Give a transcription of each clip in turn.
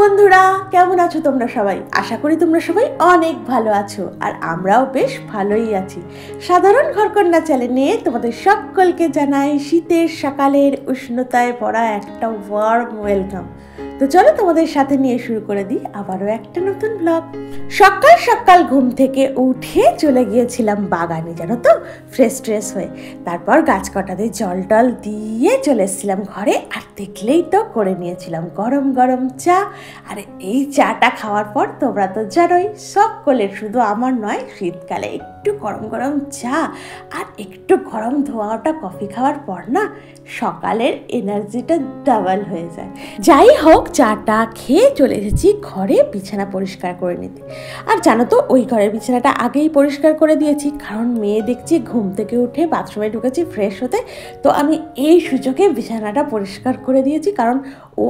বন্ধুরা, কেমন আছো তোমরা সবাই? আশা করি তোমরা সবাই অনেক ভালো আছো, আর আমরাও বেশ ভালোই আছি। সাধারণ ঘরকন্যা চ্যানেলে তোমাদের সকলকে জানাই শীতের সকালের উষ্ণতায় ভরা একটা ওয়ার্ম ওয়েলকাম। তো চলো তোমাদের সাথে নিয়ে শুরু করে দিই আবারও একটা নতুন ব্লগ। সকাল সকাল ঘুম থেকে উঠে চলে গিয়েছিলাম বাগানে, জানো তো, ফ্রেশ ট্রেশ হয়ে। তারপর গাছ কাটাতে জল টল দিয়ে চলে এসেছিলাম ঘরে, আর দেখলেই তো করে নিয়েছিলাম গরম গরম চা। আর এই চাটা খাওয়ার পর তোমরা তো জানোই, সকলের, শুধু আমার নয়, শীতকালে একটু গরম গরম চা আর একটু গরম ধোয়াটা কফি খাওয়ার পর না সকালের এনার্জিটা ডাবল হয়ে যায়। যাই হোক, চাটা খেয়ে চলে এসেছি ঘরে বিছানা পরিষ্কার করে নিতে। আর জানো তো, ওই ঘরের বিছানাটা আগেই পরিষ্কার করে দিয়েছি, কারণ মেয়ে দেখছি ঘুম থেকে উঠে বাথরুমে ঢুকেছি ফ্রেশ হতে। তো আমি এই সুযোগে বিছানাটা পরিষ্কার করে দিয়েছি, কারণ ও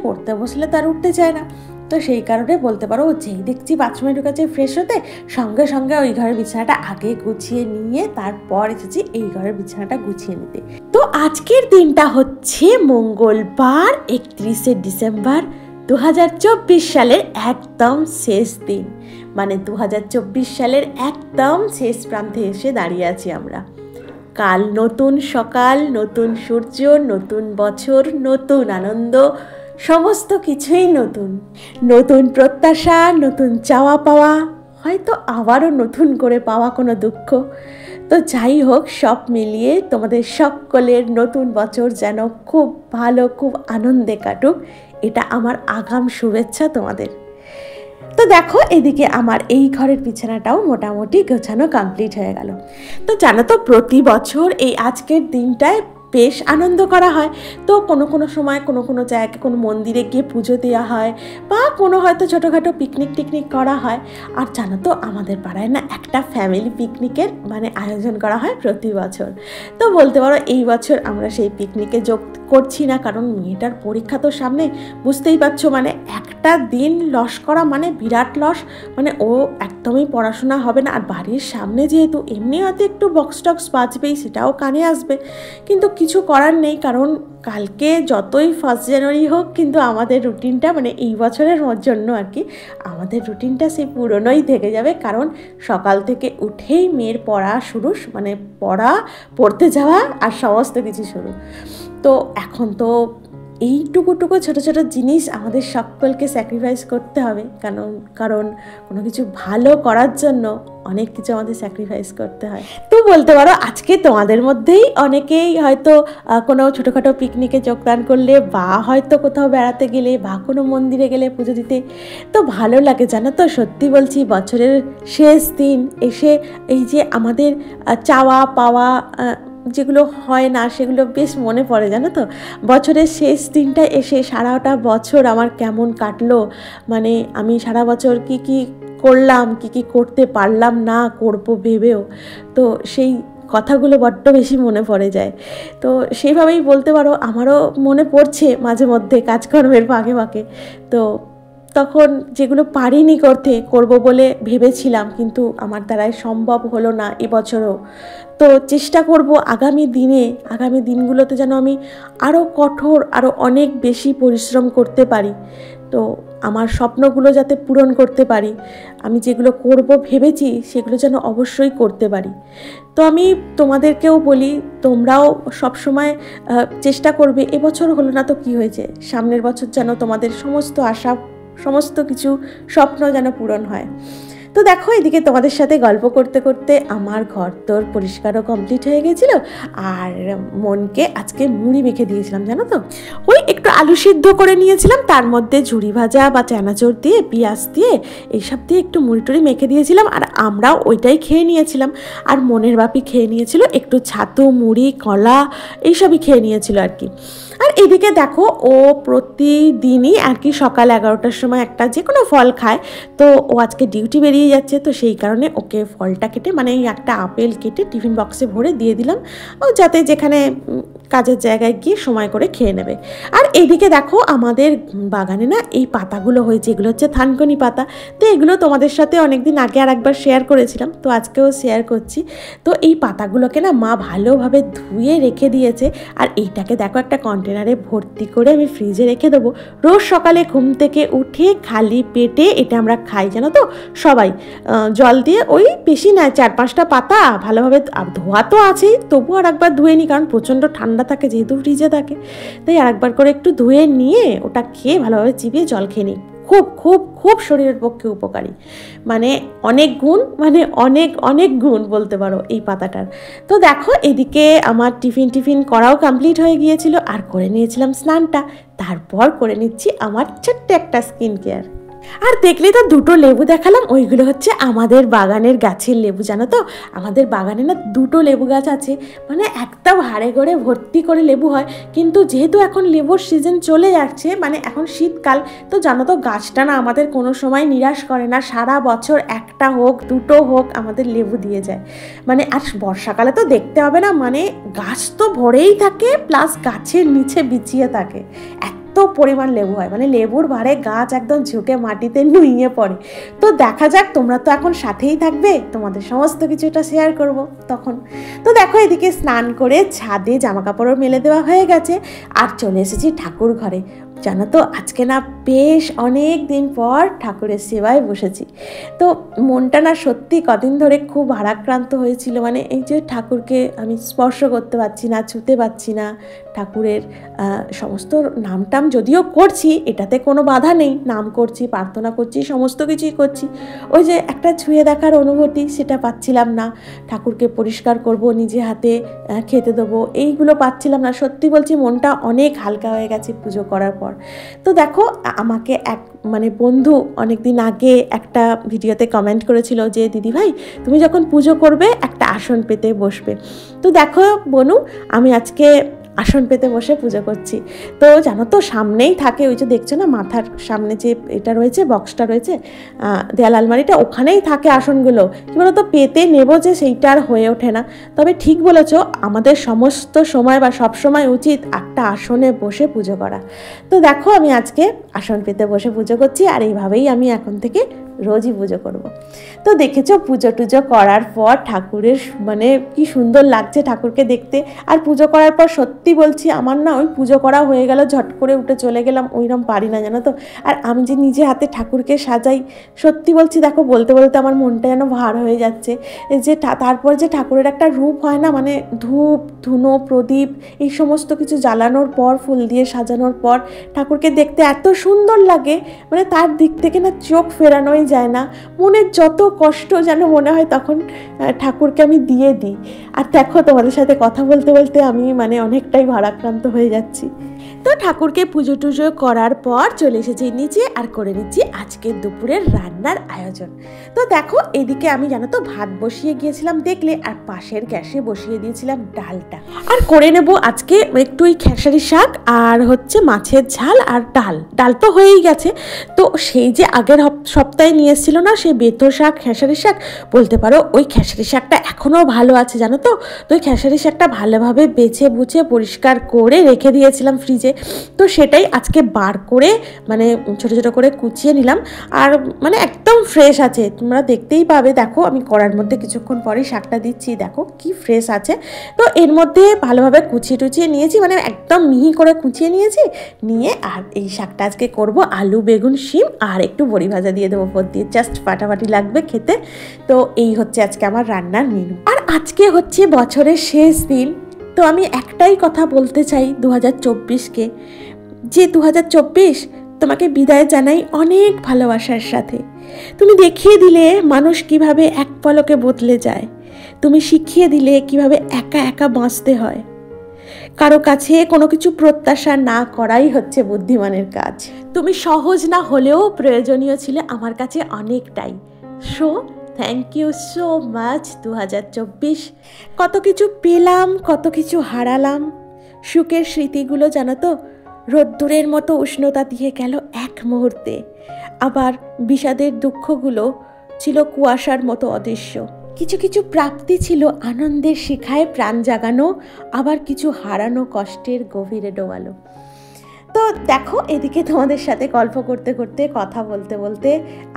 পড়তে বসলে তার উঠতে চায় না। তো সেই কারণে বলতে পারো, যেই দেখছি বাথরুমে ঢুকেছে ফ্রেশ হতে, সঙ্গে সঙ্গে ওই ঘরের বিছানাটা আগে গুছিয়ে নিয়ে তারপর এসেছি এই ঘরের বিছানাটা গুছিয়ে নিতে। তো আজকের দিনটা হচ্ছে মঙ্গলবার, 31শে ডিসেম্বর 2024 সালের একদম শেষ দিন। মানে 2024 সালের একদম শেষ প্রান্তে এসে দাঁড়িয়ে আছি আমরা। কাল নতুন সকাল, নতুন সূর্য, নতুন বছর, নতুন আনন্দ, সমস্ত কিছুই নতুন। নতুন প্রত্যাশা, নতুন চাওয়া পাওয়া, হয়তো আবারও নতুন করে পাওয়া কোনো দুঃখ। তো যাই হোক, সব মিলিয়ে তোমাদের সকলের নতুন বছর যেন খুব ভালো, খুব আনন্দে কাটুক, এটা আমার আগাম শুভেচ্ছা তোমাদের। তো দেখো, এদিকে আমার এই ঘরের বিছানাটাও মোটামুটি গোছানো কমপ্লিট হয়ে গেল। তো জানো তো, প্রতি বছর এই আজকের দিনটায় বেশ আনন্দ করা হয়। তো কোনো সময় কোনো জায়গায় কোনো মন্দিরে গিয়ে পুজো দেওয়া হয়, বা কোনো হয়তো ছোটোখাটো পিকনিক করা হয়। আর জানো তো, আমাদের পাড়ায় না একটা ফ্যামিলি পিকনিকের আয়োজন করা হয় প্রতি বছর। তো বলতে পারো এই বছর আমরা সেই পিকনিকে যোগ করছি না, কারণ মেয়েটার পরীক্ষা তো সামনে, বুঝতেই পারছো। একটা দিন লস করা বিরাট লস। ও একদমই পড়াশোনা হবে না। আর বাড়ির সামনে যেহেতু, এমনি হয়তো একটু বক্স টক্স বাজবেই, সেটাও কানে আসবে, কিন্তু কিছু করার নেই। কারণ কালকে যতই 1 জানুয়ারি হোক, কিন্তু আমাদের রুটিনটা এই বছরের জন্য আর কি, আমাদের রুটিনটা সেই পুরনোই থেকে যাবে। কারণ সকাল থেকে উঠেই মেয়ের পড়া শুরু, পড়তে যাওয়া আর সমস্ত কিছু শুরু। তো এখন তো এইটুকু ছোট ছোট জিনিস আমাদের সকলকে স্যাক্রিফাইস করতে হবে, কারণ কোনো কিছু ভালো করার জন্য অনেক কিছু আমাদের স্যাক্রিফাইস করতে হয়। তো বলতে পারো, আজকে তোমাদের মধ্যেই অনেকেই হয়তো কোনো ছোটোখাটো পিকনিকে যোগদান করলে, বা হয়তো কোথাও বেড়াতে গেলে, বা কোনো মন্দিরে গেলে পুজো দিতে। তো ভালো লাগে, জানো তো, সত্যি বলছি, বছরের শেষ দিন এসে এই যে আমাদের চাওয়া পাওয়া যেগুলো হয় না, সেগুলো বেশ মনে পড়ে, জানো তো। বছরের শেষ দিনটা এসে সারাটা বছর আমার কেমন কাটলো, আমি সারা বছর কি করলাম, কি করতে পারলাম না, করবো ভেবেও, তো সেই কথাগুলো বড্ড বেশি মনে পড়ে যায়। তো সেইভাবেই বলতে পারো, আমারও মনে পড়ছে মাঝে মধ্যে কাজকর্মের ফাঁকে। তো তখন যেগুলো পারিনি করবো বলে ভেবেছিলাম, কিন্তু আমার দ্বারাই সম্ভব হলো না এবছরও। তো চেষ্টা করব আগামী দিনগুলোতে যেন আমি আরও কঠোর, আরও অনেক বেশি পরিশ্রম করতে পারি। তো আমার স্বপ্নগুলো যাতে পূরণ করতে পারি, আমি যেগুলো করব ভেবেছি সেগুলো যেন অবশ্যই করতে পারি। তো আমি তোমাদেরকেও বলি, তোমরাও সবসময় চেষ্টা করবে। এবছর হলো না তো কি হয়েছে, সামনের বছর যেন তোমাদের সমস্ত আশা, সমস্ত কিছু স্বপ্ন যেন পূরণ হয়। তো দেখো, এদিকে তোমাদের সাথে গল্প করতে করতে আমার ঘর তোর পরিষ্কারও কমপ্লিট হয়ে গেছিল। আর মনকে আজকে মুড়ি মেখে দিয়েছিলাম, জানো তো। ওই একটু আলু সিদ্ধ করে নিয়েছিলাম, তার মধ্যে ঝুরি ভাজা বা চানাচুর দিয়ে, পেঁয়াজ দিয়ে, এইসব দিয়ে একটু মুড়ি টুড়ি মেখে দিয়েছিলাম। আর আমরাও ওইটাই খেয়ে নিয়েছিলাম। আর মনের বাপি খেয়ে নিয়েছিল একটু ছাতু, মুড়ি, কলা, এইসবই খেয়ে নিয়েছিল আর কি। আর এদিকে দেখো, ও প্রতিদিনই আর কি সকাল 11টার সময় একটা যে কোনো ফল খায়। তো ও আজকে ডিউটি বেরিয়ে যাচ্ছে, তো সেই কারণে ওকে ফলটা কেটে, একটা আপেল কেটে টিফিন বক্সে ভরে দিয়ে দিলাম। ও যাতে যেখানে কাজের জায়গায় গিয়ে সময় করে খেয়ে নেবে। আর এইদিকে দেখো আমাদের বাগানে না এই পাতাগুলো হয়েছে, এগুলো হচ্ছে থানকুনি পাতা। তো এগুলো তোমাদের সাথে অনেকদিন আগে আর একবার শেয়ার করেছিলাম, তো আজকেও শেয়ার করছি। তো এই পাতাগুলোকে না মা ভালোভাবে ধুয়ে রেখে দিয়েছে, আর এইটাকে দেখো একটা কন্টেনারে ভর্তি করে আমি ফ্রিজে রেখে দেবো। রোজ সকালে ঘুম থেকে উঠে খালি পেটে এটা আমরা খাই, জানো তো সবাই। জল দিয়ে ওই বেশি না 4-5টা পাতা ভালোভাবে ধোয়া তো আছেই, তবু আর একবার ধুয়ে নিই, কারণ প্রচণ্ড ঠান্ডা থাকে যেহেতু ফ্রিজে থাকে, তাই আর একবার করে একটু ধুয়ে নিয়ে ওটা খেয়ে ভালোভাবে চিবিয়ে জল খেয়ে নিই। খুব খুব খুব শরীরের পক্ষে উপকারী, মানে অনেক গুণ, মানে অনেক অনেক গুণ বলতে পারো এই পাতাটার। তো দেখো এদিকে আমার টিফিন করাও কমপ্লিট হয়ে গিয়েছিল, আর করে নিয়েছিলাম স্নানটা। তারপর করে নিচ্ছি আমার ছোট্ট একটা স্কিন কেয়ার। আর দেখলে তো দুটো লেবু দেখালাম, ওইগুলো হচ্ছে আমাদের বাগানের গাছের লেবু, জানো তো আমাদের বাগানে না দুটো লেবু গাছ আছে, মানে একদম হাড়ে গড়ে ভর্তি করে লেবু হয়। কিন্তু যেহেতু এখন লেবুর সিজন চলে যাচ্ছে, মানে এখন শীতকাল, তো জানো তো গাছটা না আমাদের কোনো সময় নিরাশ করে না, সারা বছর একটা হোক দুটো হোক আমাদের লেবু দিয়ে যায়। মানে আর বর্ষাকালে তো দেখতে হবে না, মানে গাছ তো ভরেই থাকে, প্লাস গাছের নিচে বিছিয়ে থাকে, এত পরিমাণ লেবু হয়, মানে লেবুর ভারে গাছ একদম ঝুঁকে মাটিতে নুইয়ে পড়ে। তো দেখা যাক, তোমরা তো এখন সাথেই থাকবে, তোমাদের সমস্ত কিছুটা শেয়ার করব তখন। তো দেখো এদিকে স্নান করে ছাদে জামা কাপড়ও মেলে দেওয়া হয়ে গেছে, আর চলে এসেছি ঠাকুর ঘরে। জানো তো আজকে না বেশ অনেক দিন পর ঠাকুরের সেবায় বসেছি। তো মনটা না সত্যি কদিন ধরে খুব ভারাক্রান্ত হয়েছিল, মানে এই যে ঠাকুরকে আমি স্পর্শ করতে পারছি না, ছুঁতে পারছি না। ঠাকুরের সমস্ত নামটাম যদিও করছি, এটাতে কোনো বাধা নেই, নাম করছি, প্রার্থনা করছি, সমস্ত কিছুই করছি, ওই যে একটা ছুঁয়ে দেখার অনুভূতি সেটা পাচ্ছিলাম না। ঠাকুরকে পরিষ্কার করব, নিজে হাতে খেতে দেবো, এইগুলো পাচ্ছিলাম না। সত্যি বলছি মনটা অনেক হালকা হয়ে গেছে পুজো করার পর। তো দেখো আমাকে এক মানে বন্ধু অনেক দিন আগে একটা ভিডিওতে কমেন্ট করেছিল যে দিদি ভাই তুমি যখন পুজো করবে একটা আসন পেতে বসবে। তো দেখো বনু আমি আজকে আসন পেতে বসে পুজো করছি। তো জানো তো সামনেই থাকে, ওই যে দেখছো না মাথার সামনে যে এটা রয়েছে, বক্সটা রয়েছে, দেয়াল আলমারিটা, ওখানেই থাকে আসনগুলো। কী বলো তো পেতে নেব যে সেইটা আর হয়ে ওঠে না। তবে ঠিক বলেছো, আমাদের সমস্ত সময় বা সব সময় উচিত একটা আসনে বসে পুজো করা। তো দেখো আমি আজকে আসন পেতে বসে পুজো করছি, আর এইভাবেই আমি এখন থেকে রোজই পুজো করব। তো দেখেছো পুজো টুজো করার পর ঠাকুরের মানে কি সুন্দর লাগছে ঠাকুরকে দেখতে। আর পুজো করার পর সত্যি বলছি আমার না ওই পুজো করা হয়ে গেল ঝট করে উঠে চলে গেলাম, ওইরকম পারি না জানো তো। আর আমি যে নিজে হাতে ঠাকুরকে সাজাই, সত্যি বলছি দেখো বলতে বলতে আমার মনটা যেন ভার হয়ে যাচ্ছে। যে তারপর যে ঠাকুরের একটা রূপ হয় না, মানে ধূপ ধুনো প্রদীপ এই সমস্ত কিছু জ্বালানোর পর, ফুল দিয়ে সাজানোর পর ঠাকুরকে দেখতে এত সুন্দর লাগে, মানে তার দিক থেকে না চোখ ফেরানোই যায় না। মনের যত কষ্ট যেন মনে হয় তখন ঠাকুরকে আমি দিয়ে দিই। আর দেখো তোমাদের সাথে কথা বলতে বলতে আমি মানে অনেকটাই ভারাক্রান্ত হয়ে যাচ্ছি। তো ঠাকুরকে পুজো টুজো করার পর চলে এসেছি নিচে, আর করে নিচ্ছি আজকের দুপুরের রান্নার আয়োজন। তো দেখো এদিকে আমি জানো তো ভাত বসিয়ে গিয়েছিলাম দেখলে, আর পাশের গ্যাসে বসিয়ে দিয়েছিলাম ডালটা। আর করে নেব আজকে একটু ওই খেসারি শাক আর হচ্ছে মাছের ঝাল আর ডাল তো হয়েই গেছে। তো সেই যে আগের সপ্তাহে নিয়ে এসেছিল না সেই বেতো শাক, খেসারি শাক, বলতে পারো ওই খেসারি শাকটা এখনও ভালো আছে জানো তো। তো ওই খেসারি শাকটা ভালোভাবে বেছে বুছে পরিষ্কার করে রেখে দিয়েছিলাম ফ্রিজে। তো সেটাই আজকে বার করে মানে ছোটো ছোটো করে কুচিয়ে নিলাম, আর মানে একদম ফ্রেশ আছে, তোমরা দেখতেই পাবে। দেখো আমি কড়ার মধ্যে কিছুক্ষণ পরেই শাকটা দিচ্ছি, দেখো কি ফ্রেশ আছে। তো এর মধ্যে ভালোভাবে কুচিয়ে টুচিয়ে নিয়েছি, মানে একদম মিহি করে কুচিয়ে নিয়ে আর এই শাকটা আজকে করব আলু বেগুন শিম আর একটু বড়ি ভাজা দিয়ে দেবো উপর দিয়ে, জাস্ট ফাটাফাটি লাগবে খেতে। তো এই হচ্ছে আজকে আমার রান্নার মেনু। আর আজকে হচ্ছে বছরের শেষ দিন, তো আমি একটাই কথা বলতে চাই 2024কে, যে 2024 তোমাকে বিদায় জানাই অনেক ভালোবাসার সাথে। তুমি দেখিয়ে দিলে মানুষ কিভাবে এক পলকে বদলে যায়, তুমি শিখিয়ে দিলে কিভাবে একা একা বাঁচতে হয়। কারো কাছে কোনো কিছু প্রত্যাশা না করাই হচ্ছে বুদ্ধিমানের কাজ। তুমি সহজ না হলেও প্রয়োজনীয় ছিলে আমার কাছে অনেকটাই। So thank you so much 2024। কত কিছু পেলাম, কত কিছু হারালাম। সুখের স্মৃতিগুলো জানো তো রোদ্দুরের মতো উষ্ণতা দিয়ে গেল এক মুহূর্তে, আবার বিষাদের দুঃখগুলো ছিল কুয়াশার মতো অদৃশ্য। কিছু কিছু প্রাপ্তি ছিল আনন্দের শিখায় প্রাণ জাগানো, আবার কিছু হারানো কষ্টের গভীরে ডোবালো। তো দেখো, এদিকে তোমাদের সাথে গল্প করতে করতে কথা বলতে বলতে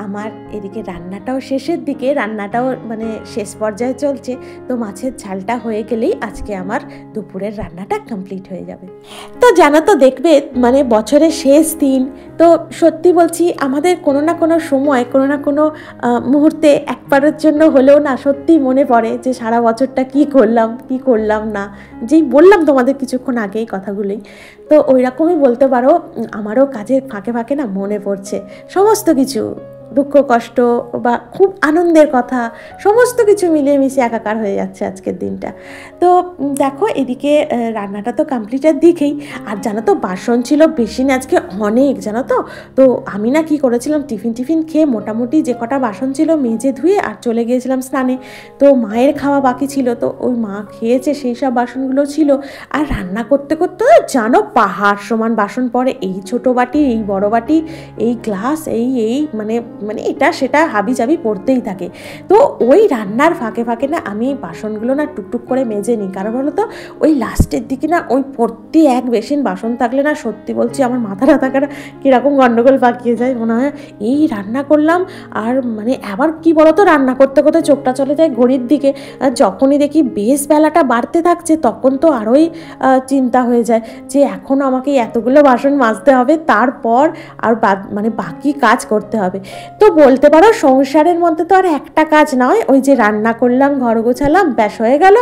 আমার এদিকে রান্নাটাও শেষের দিকে, রান্নাটাও মানে শেষ পর্যায়ে চলছে। তো মাছের ঝালটা হয়ে গেলেই আজকে আমার দুপুরের রান্নাটা কমপ্লিট হয়ে যাবে। তো জানো তো, দেখবে মানে বছরের শেষ দিন, তো সত্যি বলছি আমাদের কোনো না কোনো সময়, কোনো না কোনো মুহূর্তে একবারের জন্য হলেও না সত্যি মনে পড়ে যে সারা বছরটা কি করলাম না। যেই বললাম তোমাদের কিছুক্ষণ আগেই কথাগুলোই, তো ওই রকমই বলতে পারো, আমারও কাজের ফাঁকে ফাঁকে না মনে পড়ছে সমস্ত কিছু, দুঃখ কষ্ট বা খুব আনন্দের কথা, সমস্ত কিছু মিলিয়ে মিশিয়ে একাকার হয়ে যাচ্ছে আজকের দিনটা। তো দেখো, এদিকে রান্নাটা তো কমপ্লিটের দিকেই। আর জানো তো, বাসন ছিল বেশি না আজকে, অনেক, জানো তো। তো আমি না কি করেছিলাম, টিফিন খেয়ে মোটামুটি যে কটা বাসন ছিল মেজে ধুয়ে আর চলে গিয়েছিলাম স্নানে। তো মায়ের খাওয়া বাকি ছিল, তো ওই মা খেয়েছে, সেই সব বাসনগুলো ছিল। আর রান্না করতে করতে জানো পাহাড় সমান বাসন পড়ে, এই ছোটো বাটি, এই বড় বাটি, এই গ্লাস, এই মানে এটা সেটা হাবি জাবি পড়তেই থাকে। তো ওই রান্নার ফাঁকে ফাঁকে না আমি বাসনগুলো না টুকটুক করে মেজে নিই। কারণ বলো তো, ওই লাস্টের দিকে না ওই ভর্তি এক বেসিন বাসন থাকলে না সত্যি বলছি আমার মাথা কীরকম গন্ডগোল পাকিয়ে যায়। মনে হয় এই রান্না করলাম, আর মানে আবার কি বলতো, রান্না করতে করতে চোখটা চলে যায় ঘড়ির দিকে। যখনই দেখি বেশ বেলাটা বাড়তে থাকছে, তখন তো আরোই চিন্তা হয়ে যায় যে এখন আমাকে এতগুলো বাসন মাজতে হবে, তারপর আর মানে বাকি কাজ করতে হবে। তো বলতে পারো সংসারের মধ্যে তো আর একটা কাজ নয়, ওই যে রান্না করলাম, ঘর গোছালাম, ব্যাস হয়ে গেল।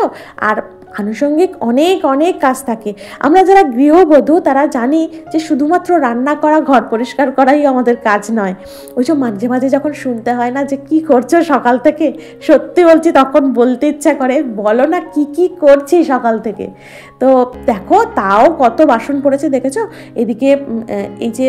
আর আনুষঙ্গিক অনেক অনেক কাজ থাকে। আমরা যারা গৃহবধূ তারা জানি যে শুধুমাত্র রান্না করা, ঘর পরিষ্কার করাই আমাদের কাজ নয়। ওই যে মাঝে মাঝে যখন শুনতে হয় না যে কি করছো সকাল থেকে, সত্যি বলছি তখন বলতে ইচ্ছা করে, বলো না কি করছি সকাল থেকে। তো দেখো, তাও কত বাসন পড়েছে দেখেছো। এদিকে এই যে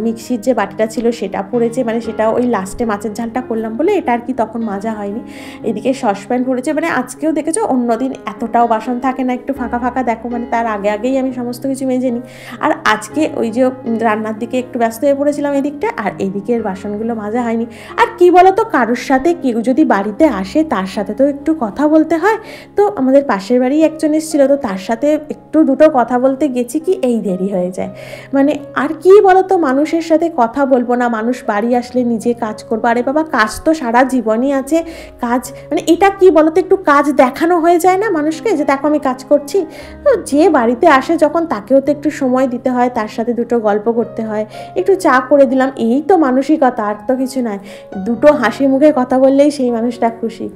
মিক্সির যে বাটিটা ছিল সেটা পড়েছে, মানে সেটা ওই লাস্টে মাছের ঝালটা করলাম বলে এটা আর কি তখন মাজা হয়নি। এদিকে সসপ্যান পড়েছে, মানে আজকেও দেখেছো অন্যদিন এতটাও বাসন থাকে না, একটু ফাঁকা ফাঁকা দেখো, মানে তার আগেই আমি সমস্ত কিছু মেজে নিই। আর আজকে ওই যে রান্নার দিকে একটু ব্যস্ত হয়ে পড়েছিলাম এদিকটা, আর এদিকের বাসনগুলো মাজা হয়নি। আর কি বলতো, কারোর সাথে কেউ যদি বাড়িতে আসে তার সাথে তো একটু কথা বলতে হয়। তো আমাদের পাশের বাড়ি একজন এসেছিলো, তো তার সাথে একটু দুটো কথা বলতে গেছি, কি এই দেরি হয়ে যায়। মানে আর কি বলতো, মানুষের সাথে কথা বলবো না, মানুষ বাড়ি আসলে নিজে কাজ করবো। আরে বাবা, কাজ তো সারা জীবনই আছে। কাজ মানে এটা কি বলতো, একটু কাজ দেখানো হয়ে যায় না মানুষকে যে দেখো আমি কাজ করছি। তো যে বাড়িতে আসে যখন, তাকেও তো একটু সময় দিতে হয়, তার সাথে দুটো গল্প করতে হয়, একটু চা করে দিলাম, এই তো মানসিকতা, আর তো কিছু নয়। দুটো হাসি মুখে কথা বললেই সেই মানুষটা খুশি।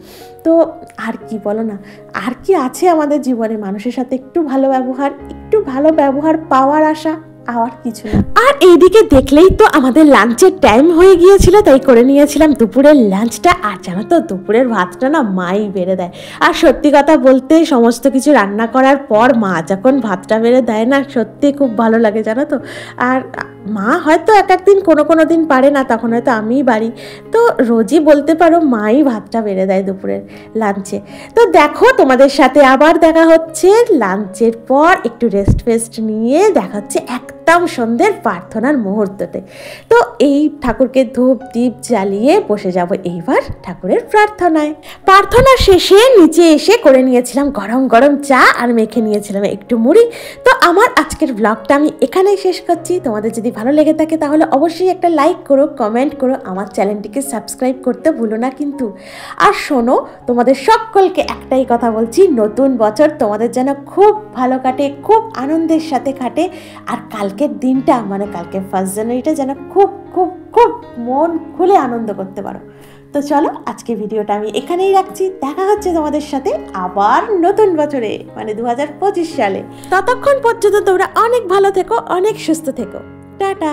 তো আর কি বলো না, আর কি আছে আমাদের জীবনে, মানুষের সাথে একটু ভালো ব্যবহার পাওয়ার আশা, আর কিছু না। আর এইদিকে দেখলেই তো আমাদের লাঞ্চের টাইম হয়ে গিয়েছিল, তাই করে নিয়েছিলাম দুপুরের লাঞ্চটা। আর জানো তো, দুপুরের ভাতটা না মাই বেড়ে দেয়। আর সত্যি কথা বলতে, সমস্ত কিছু রান্না করার পর মা যখন ভাতটা বেড়ে দেয় না, সত্যি খুব ভালো লাগে জানো তো। আর মা হয়তো এক একদিন কোনো দিন পারে না, তখন হয়তো আমিই বাড়ি। তো রোজই বলতে পারো মাই ভাতটা বেড়ে দেয় দুপুরের লাঞ্চে। তো দেখো, তোমাদের সাথে আবার দেখা হচ্ছে লাঞ্চের পর, একটু রেস্ট নিয়ে দেখা হচ্ছে একদম সন্ধ্যের প্রার্থনার মুহূর্ততে। তো এই ঠাকুরকে ধূপ দীপ জ্বালিয়ে বসে যাব এইবার ঠাকুরের প্রার্থনায়। প্রার্থনা শেষে নিচে এসে করে নিয়েছিলাম গরম গরম চা, আর মেখে নিয়েছিলাম একটু মুড়ি। তো আমার আজকের ব্লগটা আমি এখানেই শেষ করছি। তোমাদের যদি ভালো লেগে থাকে তাহলে অবশ্যই একটা লাইক করো, কমেন্ট করো, আমার চ্যানেলটিকে সাবস্ক্রাইব করতে ভুলো না কিন্তু। আর শোনো, তোমাদের সকলকে একটাই কথা বলছি, নতুন বছর তোমাদের যেন খুব ভালো কাটে, খুব আনন্দের সাথে কাটে। আর কালকের দিনটা, মানে কালকে 1 জানুয়ারিটা যেন খুব খুব খুব মন খুলে আনন্দ করতে পারো। তো চলো, আজকে ভিডিওটা আমি এখানেই রাখছি। দেখা হচ্ছে তোমাদের সাথে আবার নতুন বছরে, মানে 2025 সালে। ততক্ষণ পর্যন্ত তোমরা অনেক ভালো থেকো, অনেক সুস্থ থেকো। টাটা।